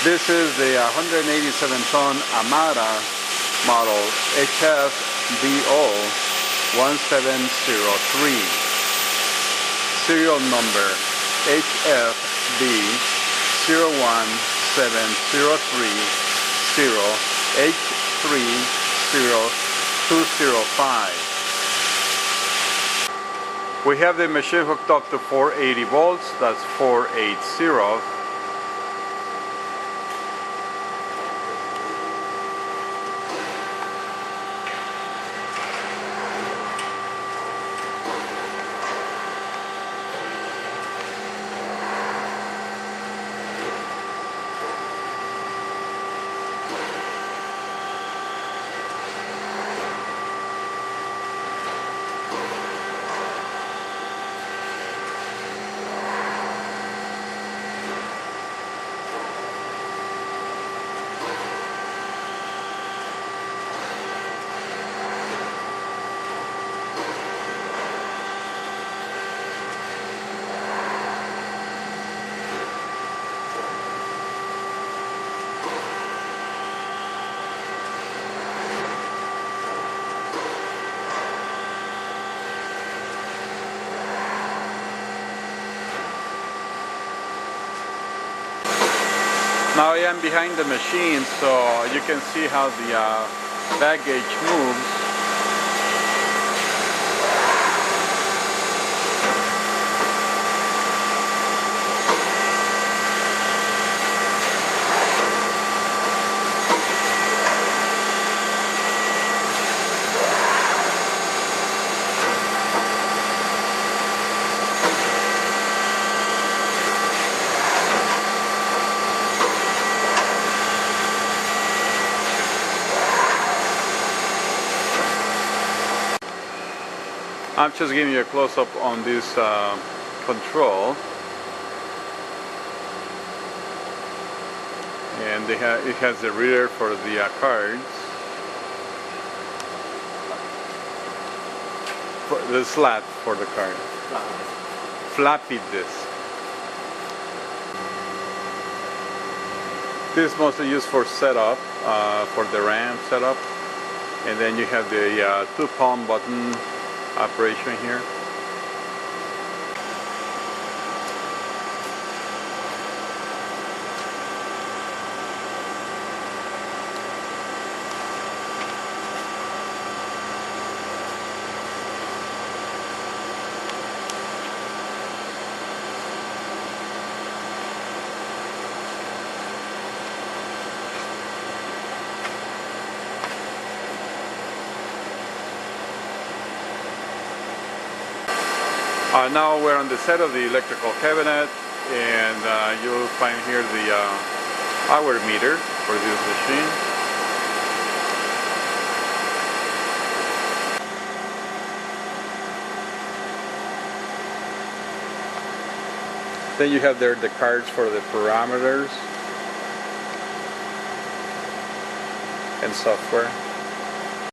This is the 187-ton Amada model HFBO 1703. Serial number HFB 01703-0H300205. We have the machine hooked up to 480 volts, that's 480. Now I am behind the machine, so you can see how the back gauge moves. I'm just giving you a close-up on this control, and it has the reader for the cards, the slat for the card, floppy disk. This is mostly used for setup, for the RAM setup, and then you have the 2-palm button operation here. Now we're on the set of the electrical cabinet, and you'll find here the hour meter for this machine. Then you have there the cards for the parameters and software.